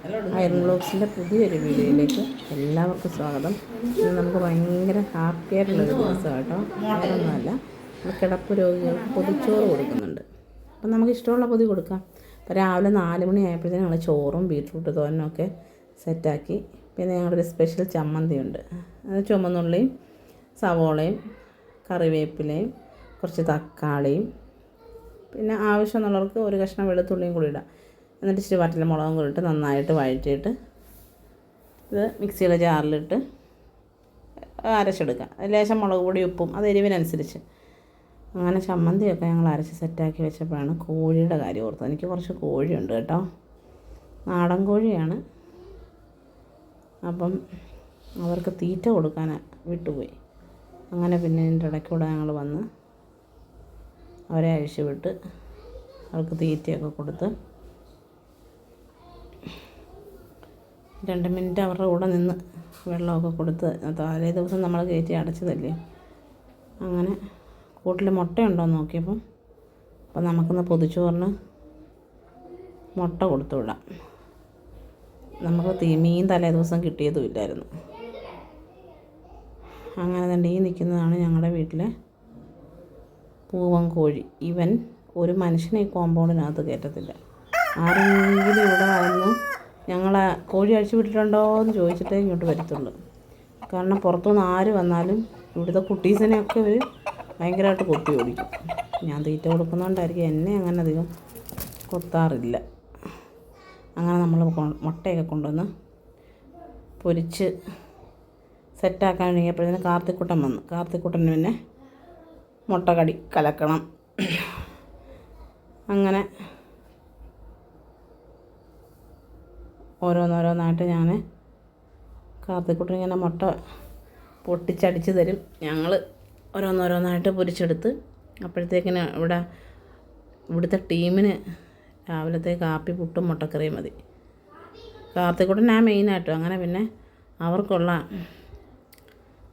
Iron ബ്ലോഗ്സിൻ്റെ പുതിയൊരു വീഡിയോയിലേക്ക് എല്ലാവർക്കും സ്വാഗതം. ഇന്ന് നമുക്ക് ഭയങ്കര ഹാപ്പിയായിട്ടുള്ളൊരു ദിവസം കേട്ടോ. വേറൊന്നുമല്ല, നമ്മൾ കിടപ്പ് രോഗികൾക്ക് പൊതിച്ചോറ് കൊടുക്കുന്നുണ്ട്. അപ്പം നമുക്ക് ഇഷ്ടമുള്ള പൊതി കൊടുക്കാം. അപ്പോൾ രാവിലെ 4 മണി ആയപ്പോഴത്തേക്കും ഞങ്ങൾ ചോറും ബീട്രൂട്ട് തോരനും ഒക്കെ സെറ്റാക്കി. പിന്നെ ഞങ്ങളൊരു സ്പെഷ്യൽ ചമ്മന്തിയുണ്ട്. അത് ചുമന്നുള്ളിയും സവോളയും കറിവേപ്പിലയും കുറച്ച് തക്കാളിയും പിന്നെ ആവശ്യമുള്ളവർക്ക് ഒരു കഷ്ണം വെളുത്തുള്ളിയും കൂടി ഇടാം. എന്നിട്ട് ഇച്ചിരി വറ്റൽ മുളകും കൂടി ഇട്ട് നന്നായിട്ട് വഴറ്റിയിട്ട് ഇത് മിക്സിയുടെ ജാറിലിട്ട് അരച്ചെടുക്കാം. ലേശം മുളക് പൊടി ഉപ്പും അത് എരിവിനനുസരിച്ച്. അങ്ങനെ ചമ്മന്തിയൊക്കെ ഞങ്ങൾ അരച്ച് സെറ്റാക്കി വെച്ചപ്പോഴാണ് കോഴിയുടെ കാര്യം ഓർത്തത്. എനിക്ക് കുറച്ച് കോഴിയുണ്ട് കേട്ടോ, നാടൻ കോഴിയാണ്. അപ്പം അവർക്ക് തീറ്റ കൊടുക്കാൻ വിട്ടുപോയി. അങ്ങനെ പിന്നെ ഇതിൻ്റെ ഇടയ്ക്കൂടെ ഞങ്ങൾ വന്ന് അവരെ അഴിച്ചു വിട്ട് അവർക്ക് തീറ്റയൊക്കെ കൊടുത്ത് 2 മിനിറ്റ് അവരുടെ കൂടെ നിന്ന് വെള്ളമൊക്കെ കൊടുത്ത്. തലേ ദിവസം നമ്മൾ കയറ്റി അടച്ചതല്ലേ. അങ്ങനെ കൂട്ടിൽ മുട്ടയുണ്ടോയെന്ന് നോക്കിയപ്പം അപ്പം നമുക്കിന്ന് പൊതിച്ചോറിന് മുട്ട കൊടുത്തു വിടാം. നമുക്ക് മീൻ തലേ ദിവസം കിട്ടിയതും ഇല്ലായിരുന്നു. അങ്ങനെ തന്നെ ഈ നിൽക്കുന്നതാണ് ഞങ്ങളുടെ വീട്ടിലെ പൂവൻ കോഴി. ഇവൻ ഒരു മനുഷ്യനെ ഈ കോമ്പൗണ്ടിനകത്ത് കയറ്റത്തില്ല. ആരെങ്കിലും ഇവിടെ വന്ന് ഞങ്ങളെ കോഴി അഴിച്ചു വിട്ടിട്ടുണ്ടോ എന്ന് ചോദിച്ചിട്ടേ ഇങ്ങോട്ട് വരത്തുള്ളൂ. കാരണം പുറത്തുനിന്ന് ആര് വന്നാലും ഇവിടുത്തെ കുട്ടീസിനെയൊക്കെ ഇവർ ഭയങ്കരമായിട്ട് കൊത്തി ഓടിക്കും. ഞാൻ തീറ്റ കൊടുക്കുന്നതുകൊണ്ടായിരിക്കും എന്നെ അങ്ങനെ അധികം കൊത്താറില്ല. അങ്ങനെ നമ്മൾ മുട്ടയൊക്കെ കൊണ്ടുവന്ന് പൊരിച്ച് സെറ്റാക്കാൻ വേണ്ടിയപ്പോഴത്തേന് കാർത്തിക്കുട്ടൻ വന്നു. കാർത്തിക്കുട്ടന് പിന്നെ മുട്ട കലക്കണം. അങ്ങനെ ഓരോന്നോരോന്നായിട്ട് ഞാൻ കാർത്തിക്കുട്ടൻ ഇങ്ങനെ മുട്ട പൊട്ടിച്ചടിച്ച് തരും. ഞങ്ങൾ ഓരോന്നോരോന്നായിട്ട് പൊരിച്ചെടുത്ത് അപ്പോഴത്തേക്കിന് ഇവിടുത്തെ ടീമിന് രാവിലത്തെ കാപ്പി പുട്ടും മുട്ടക്കറിയും മതി. കാർത്തിക്കുട്ടൻ ഞാൻ മെയിനായിട്ടും. അങ്ങനെ പിന്നെ അവർക്കുള്ള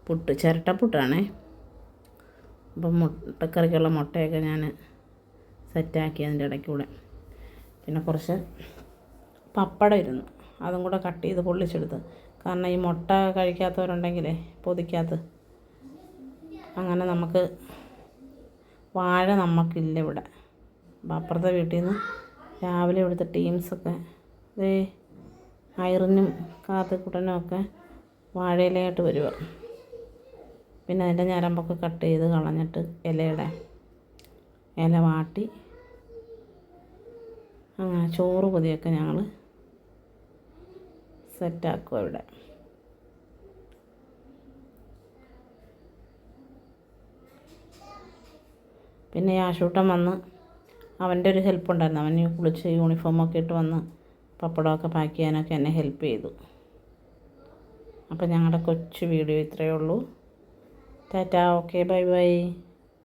പുട്ട് ചിരട്ടപ്പുട്ടാണേ. അപ്പം മുട്ടക്കറിക്കുള്ള മുട്ടയൊക്കെ ഞാൻ സെറ്റാക്കി അതിൻ്റെ ഇടയ്ക്കൂടെ. പിന്നെ കുറച്ച് പപ്പടം ഇരുന്നു, അതും കൂടെ കട്ട് ചെയ്ത് പൊള്ളിച്ചെടുത്ത്. കാരണം ഈ മുട്ട കഴിക്കാത്തവരുണ്ടെങ്കിലേ പൊതിക്കകത്ത്. അങ്ങനെ നമുക്ക് വാഴ നമുക്കില്ല ഇവിടെ. അപ്പം അപ്പുറത്തെ വീട്ടിൽ നിന്ന് രാവിലെ ഇവിടുത്തെ ടീംസൊക്കെ ഐറിനും കാർത്തിക്കുട്ടനും ഒക്കെ വാഴയിലയായിട്ട് വരിക. പിന്നെ അതിൻ്റെ ഞരമ്പൊക്കെ കട്ട് ചെയ്ത് കളഞ്ഞിട്ട് ഇല വാട്ടി അങ്ങനെ ചോറ് പൊതിയൊക്കെ ഞങ്ങൾ സെറ്റാക്കും ഇവിടെ. പിന്നെ ആശൂട്ടൻ വന്ന് അവൻ്റെ ഒരു ഹെൽപ്പ് ഉണ്ടായിരുന്നു. അവന് കുളിച്ച് യൂണിഫോമൊക്കെ ഇട്ട് വന്ന് പപ്പടമൊക്കെ പാക്ക് ചെയ്യാനൊക്കെ എന്നെ ഹെൽപ്പ് ചെയ്തു. അപ്പം ഞങ്ങളുടെ കൊച്ചു വീഡിയോ ഇത്രയേ ഉള്ളൂ. Tata, okay, bye bye.